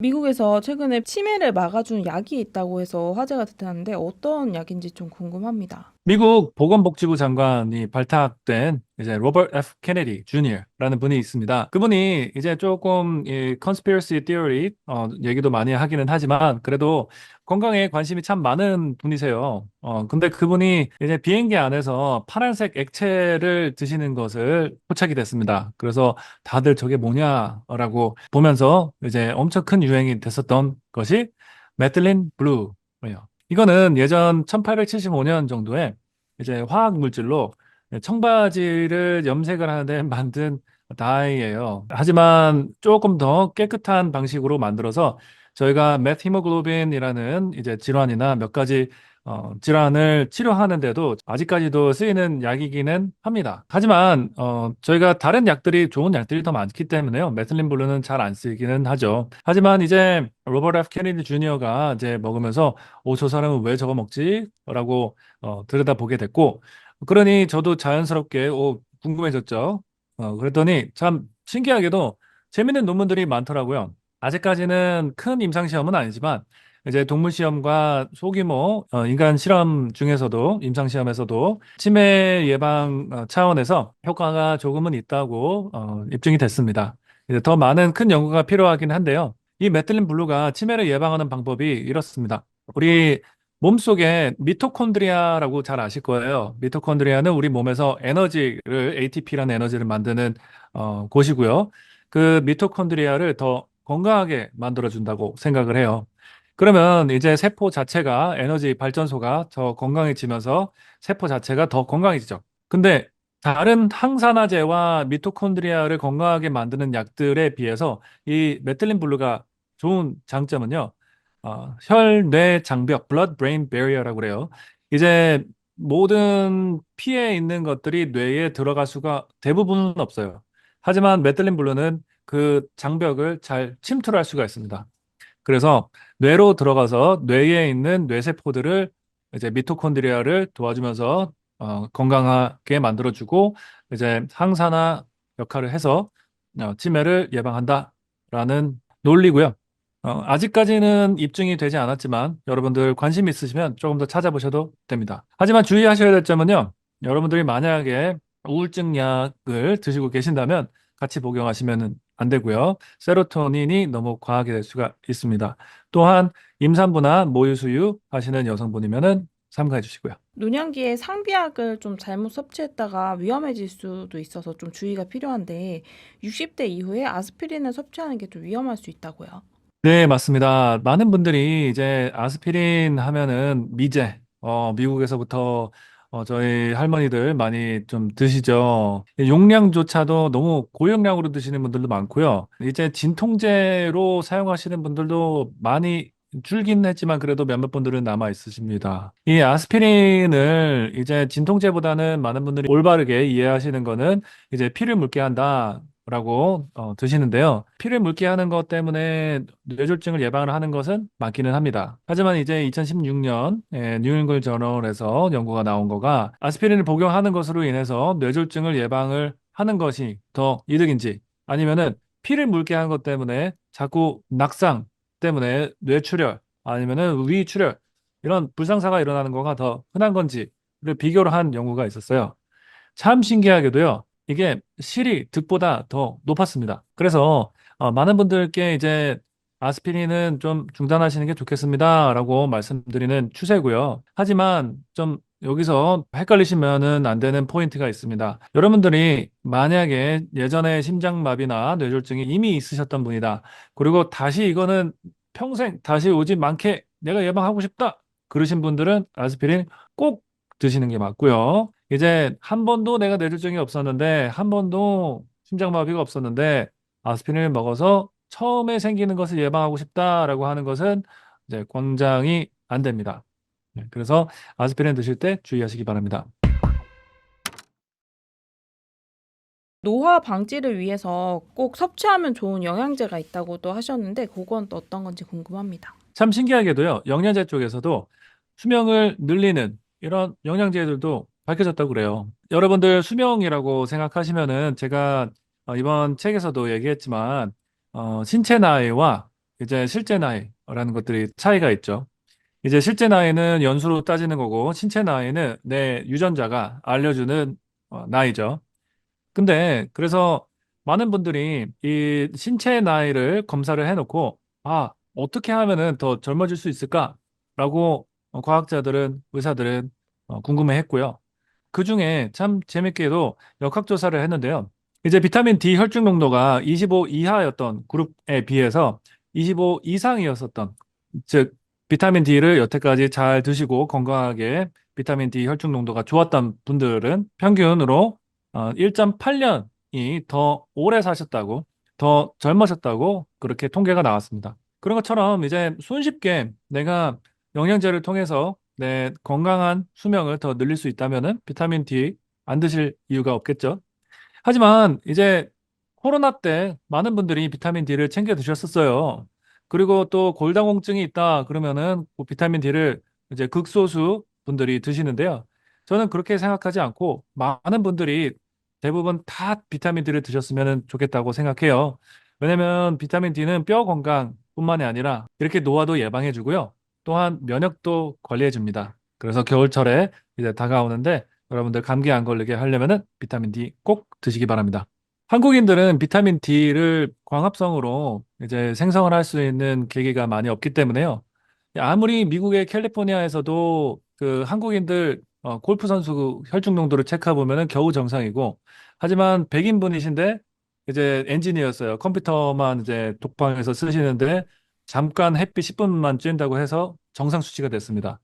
미국에서 최근에 치매를 막아주는 약이 있다고 해서 화제가 됐다는데 어떤 약인지 좀 궁금합니다. 미국 보건복지부 장관이 발탁된 이제 로버트 F. 케네디 주니어라는 분이 있습니다. 그분이 이제 조금 이 conspiracy theory 얘기도 많이 하기는 하지만 그래도 건강에 관심이 참 많은 분이세요. 근데 그분이 이제 비행기 안에서 파란색 액체를 드시는 것을 포착이 됐습니다. 그래서 다들 저게 뭐냐라고 보면서 이제 엄청 큰 유행이 됐었던 것이 메틸린 블루예요. 이거는 예전 1875년 정도에 이제 화학 물질로 청바지를 염색을 하는데 만든 다이예요. 하지만 조금 더 깨끗한 방식으로 만들어서 저희가 메티모글로빈이라는 이제 질환이나 몇 가지 질환을 치료하는데도 아직까지도 쓰이는 약이기는 합니다. 하지만 저희가 다른 약들이 좋은 약들이 더 많기 때문에요. 메틸린 블루는 잘 안 쓰이기는 하죠. 하지만 이제 로버트 F 케네디 주니어가 이제 먹으면서 저 사람은 왜 저거 먹지? 라고 들여다보게 됐고 그러니 저도 자연스럽게 궁금해졌죠. 그랬더니 참 신기하게도 재밌는 논문들이 많더라고요. 아직까지는 큰 임상 시험은 아니지만 이제 동물 시험과 소규모 인간 실험 중에서도 임상 시험에서도 치매 예방 차원에서 효과가 조금은 있다고 입증이 됐습니다. 이제 더 많은 큰 연구가 필요하긴 한데요. 이 메틸린 블루가 치매를 예방하는 방법이 이렇습니다. 우리 몸속에 미토콘드리아라고 잘 아실 거예요. 미토콘드리아는 우리 몸에서 에너지를, ATP라는 에너지를 만드는 곳이고요. 그 미토콘드리아를 더 건강하게 만들어준다고 생각을 해요. 그러면 이제 세포 자체가 에너지 발전소가 더 건강해지면서 세포 자체가 더 건강해지죠. 근데 다른 항산화제와 미토콘드리아를 건강하게 만드는 약들에 비해서 이 메틸린 블루가 좋은 장점은요. 혈, 뇌 장벽, blood brain barrier라고 그래요. 이제 모든 피에 있는 것들이 뇌에 들어갈 수가 대부분은 없어요. 하지만 메틸린 블루는 그 장벽을 잘 침투할 수가 있습니다. 그래서 뇌로 들어가서 뇌에 있는 뇌세포들을 이제 미토콘드리아를 도와주면서 건강하게 만들어주고 이제 항산화 역할을 해서 치매를 예방한다라는 논리고요. 아직까지는 입증이 되지 않았지만 여러분들 관심 있으시면 조금 더 찾아보셔도 됩니다. 하지만 주의하셔야 될 점은요. 여러분들이 만약에 우울증 약을 드시고 계신다면 같이 복용하시면 안 되고요. 세로토닌이 너무 과하게 될 수가 있습니다. 또한 임산부나 모유수유 하시는 여성분이면은 삼가해 주시고요. 노년기에 상비약을 좀 잘못 섭취했다가 위험해질 수도 있어서 좀 주의가 필요한데 60대 이후에 아스피린을 섭취하는 게 좀 위험할 수 있다고요. 네, 맞습니다. 많은 분들이 이제 아스피린 하면은 미제, 미국에서부터 저희 할머니들 많이 좀 드시죠. 용량조차도 너무 고용량으로 드시는 분들도 많고요. 이제 진통제로 사용하시는 분들도 많이 줄긴 했지만 그래도 몇몇 분들은 남아 있으십니다. 이 아스피린을 이제 진통제보다는 많은 분들이 올바르게 이해하시는 거는 이제 피를 묽게 한다. 라고 드시는데요. 피를 묽게 하는 것 때문에 뇌졸중을 예방을 하는 것은 맞기는 합니다. 하지만 이제 2016년 뉴잉글 저널에서 연구가 나온 거가 아스피린을 복용하는 것으로 인해서 뇌졸중을 예방을 하는 것이 더 이득인지 아니면은 피를 묽게 하는 것 때문에 자꾸 낙상 때문에 뇌출혈 아니면은 위출혈 이런 불상사가 일어나는 거가 더 흔한 건지를 비교를 한 연구가 있었어요. 참 신기하게도요. 이게 실이 득보다 더 높았습니다. 그래서 많은 분들께 이제 아스피린은 좀 중단하시는 게 좋겠습니다라고 말씀드리는 추세고요. 하지만 좀 여기서 헷갈리시면은 안 되는 포인트가 있습니다. 여러분들이 만약에 예전에 심장마비나 뇌졸중이 이미 있으셨던 분이다. 그리고 다시 이거는 평생 다시 오지 않게 내가 예방하고 싶다. 그러신 분들은 아스피린 꼭 드시는 게 맞고요. 이제 한 번도 내가 뇌졸중이 없었는데 한 번도 심장마비가 없었는데 아스피린을 먹어서 처음에 생기는 것을 예방하고 싶다라고 하는 것은 이제 권장이 안 됩니다. 네, 그래서 아스피린 드실 때 주의하시기 바랍니다. 노화 방지를 위해서 꼭 섭취하면 좋은 영양제가 있다고도 하셨는데 그건 또 어떤 건지 궁금합니다. 참 신기하게도요, 영양제 쪽에서도 수명을 늘리는 이런 영양제들도 밝혀졌다고 그래요. 여러분들 수명이라고 생각하시면은 제가 이번 책에서도 얘기했지만 신체 나이와 이제 실제 나이라는 것들이 차이가 있죠. 이제 실제 나이는 연수로 따지는 거고, 신체 나이는 내 유전자가 알려주는 나이죠. 근데 그래서 많은 분들이 이 신체 나이를 검사를 해놓고, 아, 어떻게 하면은 더 젊어질 수 있을까라고 과학자들은, 의사들은 궁금해 했고요. 그 중에 참 재밌게도 역학조사를 했는데요. 이제 비타민 D 혈중 농도가 25 이하였던 그룹에 비해서 25 이상이었었던, 즉, 비타민 D를 여태까지 잘 드시고 건강하게 비타민 D 혈중 농도가 좋았던 분들은 평균으로 1.8년이 더 오래 사셨다고, 더 젊으셨다고 그렇게 통계가 나왔습니다. 그런 것처럼 이제 손쉽게 내가 영양제를 통해서 내 건강한 수명을 더 늘릴 수 있다면은 비타민 D 안 드실 이유가 없겠죠. 하지만 이제 코로나 때 많은 분들이 비타민 D를 챙겨 드셨었어요. 그리고 또 골다공증이 있다 그러면은 그 비타민 D를 이제 극소수 분들이 드시는데요. 저는 그렇게 생각하지 않고 많은 분들이 대부분 다 비타민 D를 드셨으면 좋겠다고 생각해요. 왜냐면 비타민 D는 뼈 건강뿐만이 아니라 이렇게 노화도 예방해 주고요. 또한 면역도 관리해 줍니다. 그래서 겨울철에 이제 다가오는데 여러분들 감기 안 걸리게 하려면은 비타민 D 꼭 드시기 바랍니다. 한국인들은 비타민 D를 광합성으로 이제 생성을 할 수 있는 계기가 많이 없기 때문에요. 아무리 미국의 캘리포니아에서도 그 한국인들 골프 선수 혈중 농도를 체크해 보면은 겨우 정상이고, 하지만 백인 분이신데 이제 엔지니어였어요. 컴퓨터만 이제 독방에서 쓰시는데 잠깐 햇빛 10분만 쬐다고 해서 정상 수치가 됐습니다.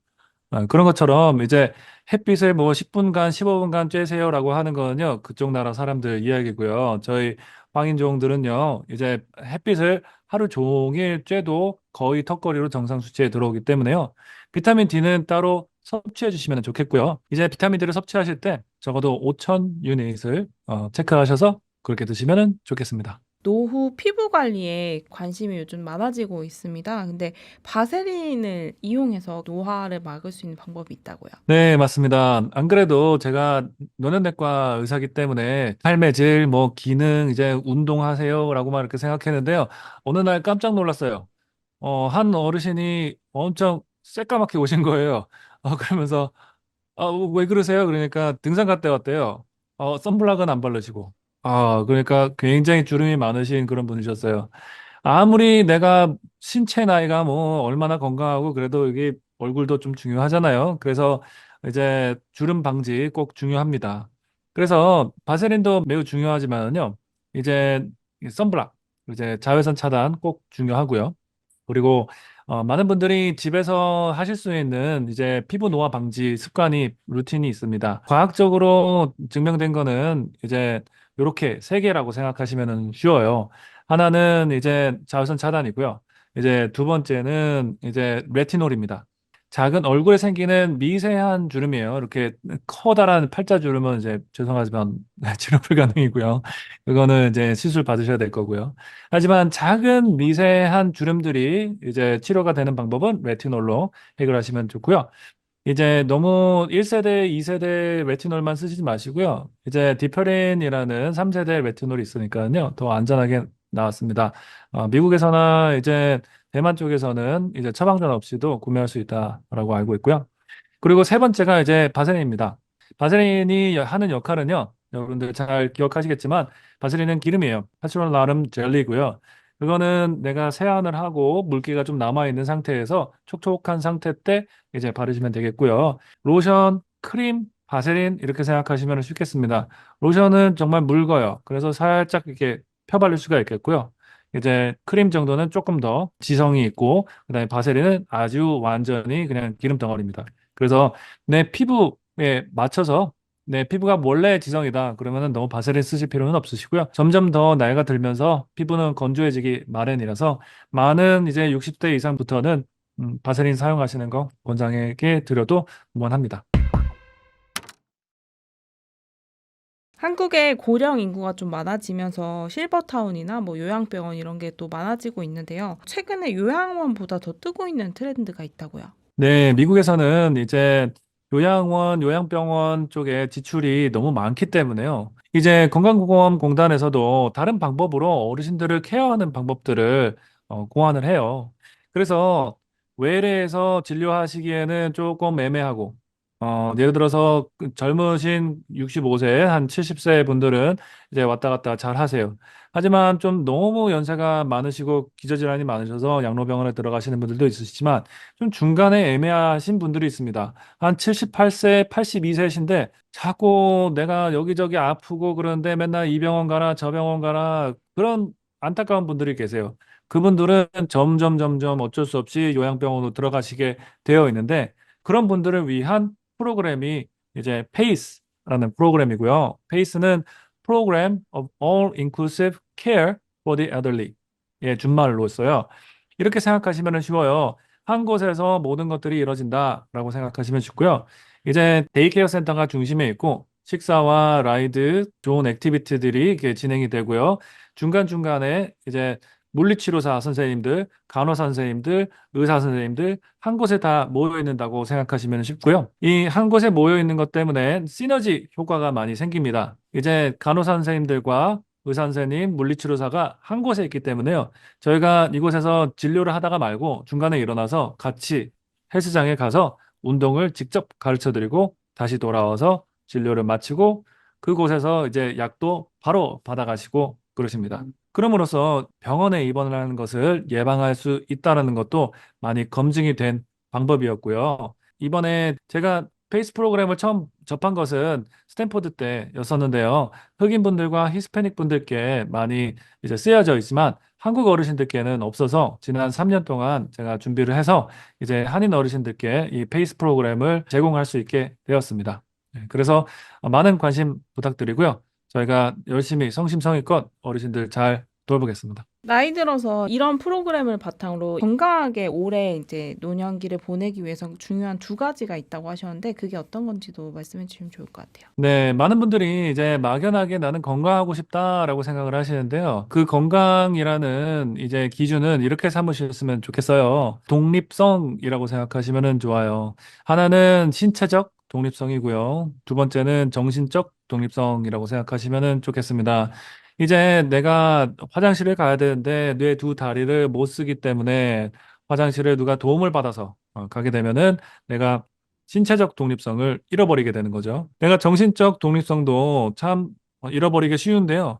그런 것처럼 이제 햇빛을 뭐 10분간, 15분간 쬐세요라고 하는 거는요, 그쪽 나라 사람들 이야기고요. 저희 황인종들은요, 이제 햇빛을 하루 종일 쬐도 거의 턱걸이로 정상 수치에 들어오기 때문에요. 비타민 D는 따로 섭취해 주시면 좋겠고요. 이제 비타민 D를 섭취하실 때 적어도 5,000 유닛을 체크하셔서 그렇게 드시면 좋겠습니다. 노후 피부 관리에 관심이 요즘 많아지고 있습니다. 근데 바세린을 이용해서 노화를 막을 수 있는 방법이 있다고요. 네, 맞습니다. 안 그래도 제가 노년내과 의사기 때문에 삶의 질, 뭐 기능, 이제 운동하세요라고만 이렇게 생각했는데요. 어느 날 깜짝 놀랐어요. 한 어르신이 엄청 새까맣게 오신 거예요. 그러면서 왜 그러세요? 그러니까 등산 갔다 왔대요. 선블락은 안 바르시고. 그러니까 굉장히 주름이 많으신 그런 분이셨어요. 아무리 내가 신체 나이가 뭐 얼마나 건강하고 그래도 이게 얼굴도 좀 중요하잖아요. 그래서 이제 주름 방지 꼭 중요합니다. 그래서 바세린도 매우 중요하지만요. 이제 이 선블락, 이제 자외선 차단 꼭 중요하고요. 그리고 많은 분들이 집에서 하실 수 있는 이제 피부 노화 방지 습관이 루틴이 있습니다. 과학적으로 증명된 거는 이제 이렇게 세 개라고 생각하시면 쉬워요. 하나는 이제 자외선 차단이고요. 이제 두 번째는 이제 레티놀입니다. 작은 얼굴에 생기는 미세한 주름이에요. 이렇게 커다란 팔자 주름은 이제 죄송하지만 치료 불가능이고요. 그거는 이제 시술 받으셔야 될 거고요. 하지만 작은 미세한 주름들이 이제 치료가 되는 방법은 레티놀로 해결하시면 좋고요. 이제 너무 1세대, 2세대 레티놀만 쓰시지 마시고요. 이제 디퍼린이라는 3세대 레티놀이 있으니까요. 더 안전하게 나왔습니다. 미국에서나 이제 대만 쪽에서는 이제 처방전 없이도 구매할 수 있다라고 알고 있고요. 그리고 세 번째가 이제 바세린입니다. 바세린이 하는 역할은요, 여러분들 잘 기억하시겠지만, 바세린은 기름이에요. 파스럴 나름 젤리고요. 그거는 내가 세안을 하고 물기가 좀 남아있는 상태에서 촉촉한 상태 때 이제 바르시면 되겠고요. 로션, 크림, 바세린 이렇게 생각하시면 쉽겠습니다. 로션은 정말 묽어요. 그래서 살짝 이렇게 펴바를 수가 있겠고요. 이제 크림 정도는 조금 더 지성이 있고, 그다음에 바세린은 아주 완전히 그냥 기름 덩어리입니다. 그래서 내 피부에 맞춰서 내 피부가 원래 지성이다. 그러면은 너무 바세린 쓰실 필요는 없으시고요. 점점 더 나이가 들면서 피부는 건조해지기 마련이라서 많은 이제 60대 이상부터는 바세린 사용하시는 거 원장에게 드려도 무방합니다. 한국의 고령 인구가 좀 많아지면서 실버타운이나 뭐 요양병원 이런 게 또 많아지고 있는데요. 최근에 요양원보다 더 뜨고 있는 트렌드가 있다고요. 네, 미국에서는 이제 요양원, 요양병원 쪽에 지출이 너무 많기 때문에요. 이제 건강보험공단에서도 다른 방법으로 어르신들을 케어하는 방법들을 고안을 해요. 그래서 외래에서 진료하시기에는 조금 애매하고, 예를 들어서 그 젊으신 65세, 한 70세 분들은 이제 왔다 갔다 잘 하세요. 하지만 좀 너무 연세가 많으시고 기저질환이 많으셔서 양로병원에 들어가시는 분들도 있으시지만 좀 중간에 애매하신 분들이 있습니다. 한 78세, 82세신데 자꾸 내가 여기저기 아프고 그러는데 맨날 이 병원 가라, 저 병원 가라 그런 안타까운 분들이 계세요. 그분들은 점점 어쩔 수 없이 요양병원으로 들어가시게 되어 있는데 그런 분들을 위한 프로그램이 이제 PACE라는 프로그램이고요. PACE는 Program of All Inclusive Care for the Elderly. 예, 준말로 써요. 이렇게 생각하시면 쉬워요. 한 곳에서 모든 것들이 이루어진다라고 생각하시면 쉽고요. 이제 데이케어 센터가 중심에 있고 식사와 라이드, 좋은 액티비티들이 이렇게 진행이 되고요. 중간중간에 이제 물리치료사 선생님들, 간호사 선생님들, 의사 선생님들 한 곳에 다 모여 있는다고 생각하시면 쉽고요. 이 한 곳에 모여 있는 것 때문에 시너지 효과가 많이 생깁니다. 이제 간호사 선생님들과 의사 선생님, 물리치료사가 한 곳에 있기 때문에요. 저희가 이곳에서 진료를 하다가 말고 중간에 일어나서 같이 헬스장에 가서 운동을 직접 가르쳐 드리고 다시 돌아와서 진료를 마치고 그곳에서 이제 약도 바로 받아가시고 그러십니다. 그럼으로써 병원에 입원을 하는 것을 예방할 수 있다는 것도 많이 검증이 된 방법이었고요. 이번에 제가 페이스 프로그램을 처음 접한 것은 스탠포드 때였었는데요. 흑인 분들과 히스패닉 분들께 많이 이제 쓰여져 있지만 한국 어르신들께는 없어서 지난 3년 동안 제가 준비를 해서 이제 한인 어르신들께 이 페이스 프로그램을 제공할 수 있게 되었습니다. 네, 그래서 많은 관심 부탁드리고요. 저희가 열심히 성심성의껏 어르신들 잘 돌보겠습니다. 나이 들어서 이런 프로그램을 바탕으로 건강하게 오래 이제 노년기를 보내기 위해서 중요한 두 가지가 있다고 하셨는데 그게 어떤 건지도 말씀해 주시면 좋을 것 같아요. 네, 많은 분들이 이제 막연하게 나는 건강하고 싶다라고 생각을 하시는데요. 그 건강이라는 이제 기준은 이렇게 삼으셨으면 좋겠어요. 독립성이라고 생각하시면 좋아요. 하나는 신체적 독립성이고요. 두 번째는 정신적 독립성이라고 생각하시면 좋겠습니다. 이제 내가 화장실을 가야 되는데 내 두 다리를 못 쓰기 때문에 화장실에 누가 도움을 받아서 가게 되면은 내가 신체적 독립성을 잃어버리게 되는 거죠. 내가 정신적 독립성도 참 잃어버리기 쉬운데요.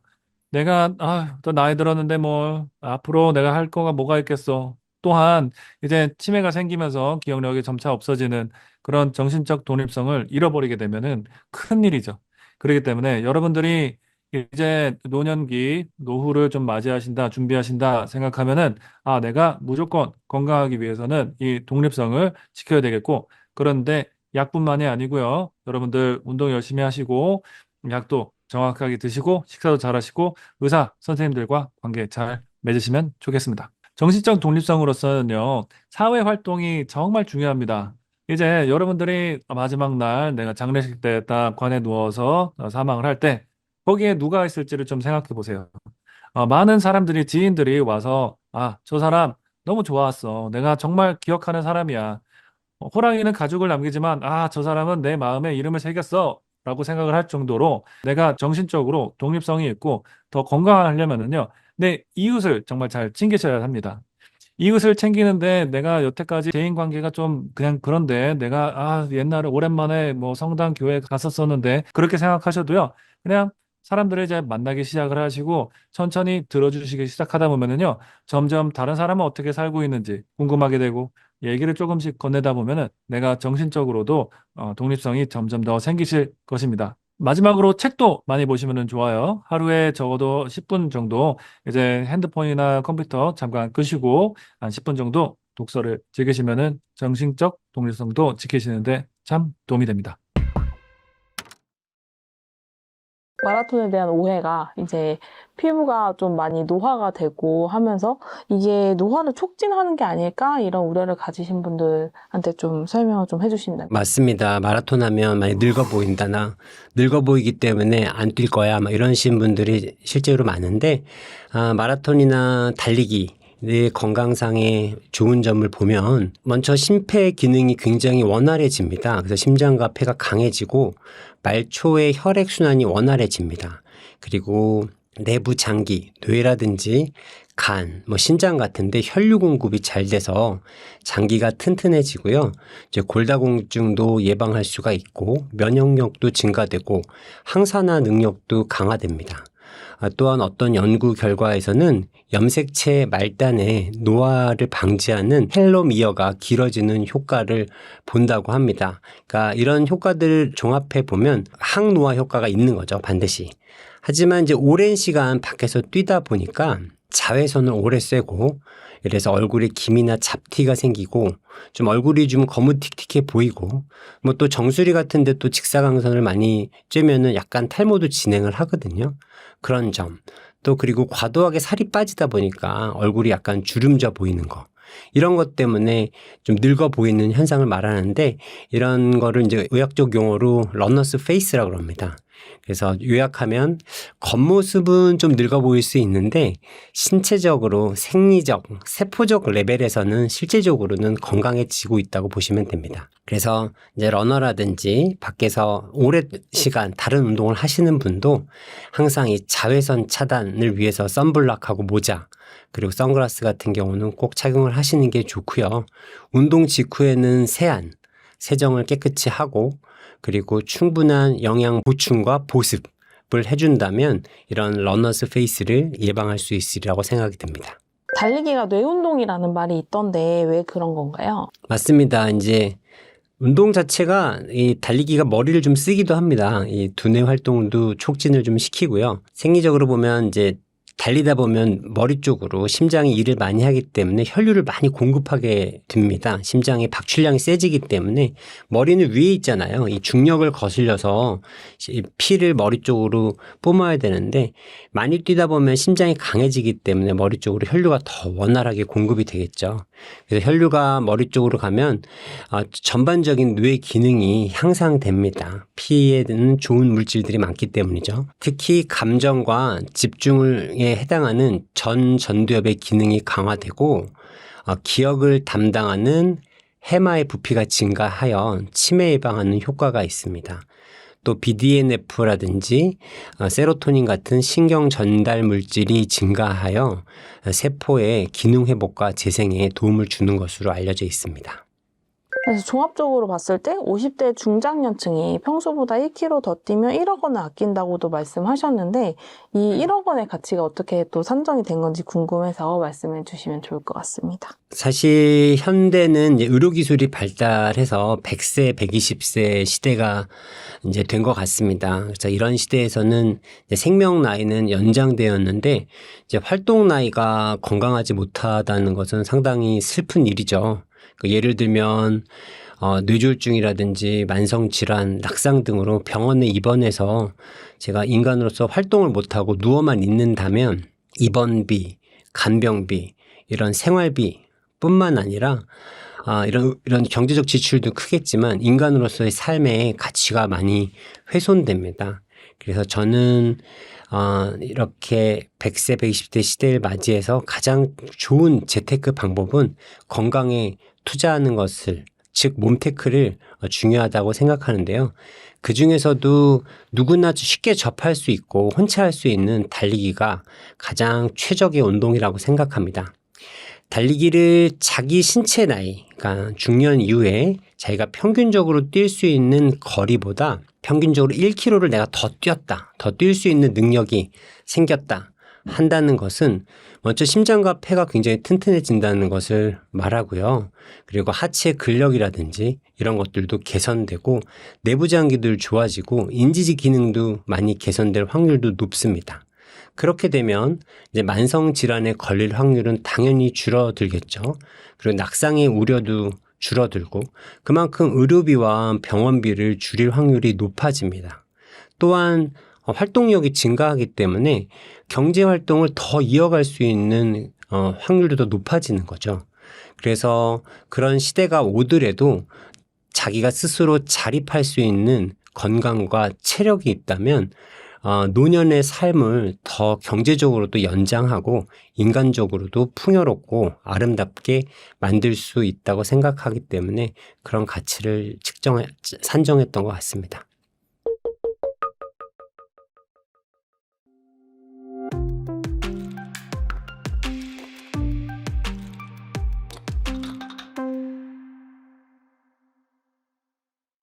내가 또 나이 들었는데 뭐 앞으로 내가 할 거가 뭐가 있겠어. 또한 이제 치매가 생기면서 기억력이 점차 없어지는 그런 정신적 독립성을 잃어버리게 되면은 큰일이죠. 그렇기 때문에 여러분들이 이제 노년기, 노후를 좀 맞이하신다, 준비하신다 생각하면은 내가 무조건 건강하기 위해서는 이 독립성을 지켜야 되겠고 그런데 약뿐만이 아니고요. 여러분들 운동 열심히 하시고 약도 정확하게 드시고 식사도 잘 하시고 의사 선생님들과 관계 잘 맺으시면 좋겠습니다. 정신적 독립성으로서는요. 사회 활동이 정말 중요합니다. 이제 여러분들이 마지막 날 내가 장례식 때 딱 관에 누워서 사망을 할 때 거기에 누가 있을지를 좀 생각해 보세요. 많은 사람들이 지인들이 와서 저 사람 너무 좋았어. 내가 정말 기억하는 사람이야. 호랑이는 가죽을 남기지만 저 사람은 내 마음에 이름을 새겼어 라고 생각을 할 정도로 내가 정신적으로 독립성이 있고 더 건강하려면은요 내 이웃을 정말 잘 챙기셔야 합니다. 이웃을 챙기는데 내가 여태까지 대인 관계가 좀 그냥 그런데 내가 옛날에 오랜만에 뭐 성당 교회 갔었었는데 그렇게 생각하셔도요 그냥 사람들을 이제 만나기 시작을 하시고 천천히 들어주시기 시작하다 보면은요 점점 다른 사람은 어떻게 살고 있는지 궁금하게 되고 얘기를 조금씩 건네다 보면은 내가 정신적으로도 독립성이 점점 더 생기실 것입니다. 마지막으로 책도 많이 보시면 좋아요. 하루에 적어도 10분 정도 이제 핸드폰이나 컴퓨터 잠깐 끄시고 한 10분 정도 독서를 즐기시면은 정신적 독립성도 지키시는데 참 도움이 됩니다. 마라톤에 대한 오해가 이제 피부가 좀 많이 노화가 되고 하면서 이게 노화를 촉진하는 게 아닐까 이런 우려를 가지신 분들한테 좀 설명을 좀 해주신다면. 맞습니다. 마라톤 하면 많이 늙어 보인다나 늙어 보이기 때문에 안 뛸 거야 막 이러신 분들이 실제로 많은데 마라톤이나 달리기 내 건강상의 좋은 점을 보면 먼저 심폐 기능이 굉장히 원활해집니다. 그래서 심장과 폐가 강해지고 말초의 혈액순환이 원활해집니다. 그리고 내부 장기, 뇌라든지 간, 신장 같은데 혈류 공급이 잘 돼서 장기가 튼튼해지고요. 이제 골다공증도 예방할 수가 있고 면역력도 증가되고 항산화 능력도 강화됩니다. 또한 어떤 연구 결과에서는 염색체 말단의 노화를 방지하는 텔로미어가 길어지는 효과를 본다고 합니다. 그러니까 이런 효과들을 종합해 보면 항노화 효과가 있는 거죠, 반드시. 하지만 이제 오랜 시간 밖에서 뛰다 보니까 자외선을 오래 쐬고 이래서 얼굴에 기미나 잡티가 생기고 좀 얼굴이 좀 거무틱틱해 보이고 또 정수리 같은 데 또 직사광선을 많이 쬐면은 약간 탈모도 진행을 하거든요. 그런 점. 또 그리고 과도하게 살이 빠지다 보니까 얼굴이 약간 주름져 보이는 거. 이런 것 때문에 좀 늙어 보이는 현상을 말하는데 이런 거를 이제 의학적 용어로 러너스 페이스라고 합니다. 그래서 요약하면 겉모습은 좀 늙어 보일 수 있는데 신체적으로 생리적, 세포적 레벨에서는 실제적으로는 건강해지고 있다고 보시면 됩니다. 그래서 이제 러너라든지 밖에서 오랜 시간 다른 운동을 하시는 분도 항상 이 자외선 차단을 위해서 선블락하고 모자 그리고 선글라스 같은 경우는 꼭 착용을 하시는 게 좋고요. 운동 직후에는 세정을 깨끗이 하고 그리고 충분한 영양 보충과 보습을 해준다면 이런 러너스 페이스를 예방할 수 있으리라고 생각이 듭니다. 달리기가 뇌운동이라는 말이 있던데 왜 그런 건가요? 맞습니다. 이제 운동 자체가 이 달리기가 머리를 좀 쓰기도 합니다. 이 두뇌 활동도 촉진을 좀 시키고요. 생리적으로 보면 이제 달리다 보면 머리 쪽으로 심장이 일을 많이 하기 때문에 혈류를 많이 공급하게 됩니다. 심장의 박출량이 세지기 때문에 머리는 위에 있잖아요. 이 중력을 거슬려서 피를 머리 쪽으로 뿜어야 되는데 많이 뛰다 보면 심장이 강해지기 때문에 머리 쪽으로 혈류가 더 원활하게 공급이 되겠죠. 그래서 혈류가 머리 쪽으로 가면 전반적인 뇌 기능이 향상됩니다. 피에는 좋은 물질들이 많기 때문이죠. 특히 감정과 집중에 해당하는 전두엽의 기능이 강화되고 기억을 담당하는 해마의 부피가 증가하여 치매 예방하는 효과가 있습니다. 또 BDNF라든지 세로토닌 같은 신경 전달 물질이 증가하여 세포의 기능 회복과 재생에 도움을 주는 것으로 알려져 있습니다. 그래서 종합적으로 봤을 때 50대 중장년층이 평소보다 1kg 더 뛰면 1억 원을 아낀다고도 말씀하셨는데 이 1억 원의 가치가 어떻게 또 산정이 된 건지 궁금해서 말씀해 주시면 좋을 것 같습니다. 사실 현대는 이제 의료기술이 발달해서 100세, 120세 시대가 이제 된 것 같습니다. 그래서 이런 시대에서는 이제 생명 나이는 연장되었는데 이제 활동 나이가 건강하지 못하다는 것은 상당히 슬픈 일이죠. 예를 들면 뇌졸중이라든지 만성질환, 낙상 등으로 병원에 입원해서 제가 인간으로서 활동을 못하고 누워만 있는다면 입원비, 간병비, 이런 생활비 뿐만 아니라 이런 경제적 지출도 크겠지만 인간으로서의 삶의 가치가 많이 훼손됩니다. 그래서 저는 이렇게 100세, 120대 시대를 맞이해서 가장 좋은 재테크 방법은 건강에 투자하는 것을, 즉 몸테크를 중요하다고 생각하는데요. 그 중에서도 누구나 쉽게 접할 수 있고 혼자 할 수 있는 달리기가 가장 최적의 운동이라고 생각합니다. 달리기를 자기 신체 나이, 그러니까 중년 이후에 자기가 평균적으로 뛸 수 있는 거리보다 평균적으로 1km를 내가 더 뛰었다, 더 뛸 수 있는 능력이 생겼다 한다는 것은 먼저 심장과 폐가 굉장히 튼튼해진다는 것을 말하고요. 그리고 하체 근력이라든지 이런 것들도 개선되고 내부 장기들 좋아지고 인지지 기능도 많이 개선될 확률도 높습니다. 그렇게 되면 이제 만성 질환에 걸릴 확률은 당연히 줄어들겠죠. 그리고 낙상의 우려도 줄어들고 그만큼 의료비와 병원비를 줄일 확률이 높아집니다. 또한 활동력이 증가하기 때문에 경제 활동을 더 이어갈 수 있는 확률도 더 높아지는 거죠. 그래서 그런 시대가 오더라도 자기가 스스로 자립할 수 있는 건강과 체력이 있다면 노년의 삶을 더 경제적으로도 연장하고 인간적으로도 풍요롭고 아름답게 만들 수 있다고 생각하기 때문에 그런 가치를 산정했던 것 같습니다.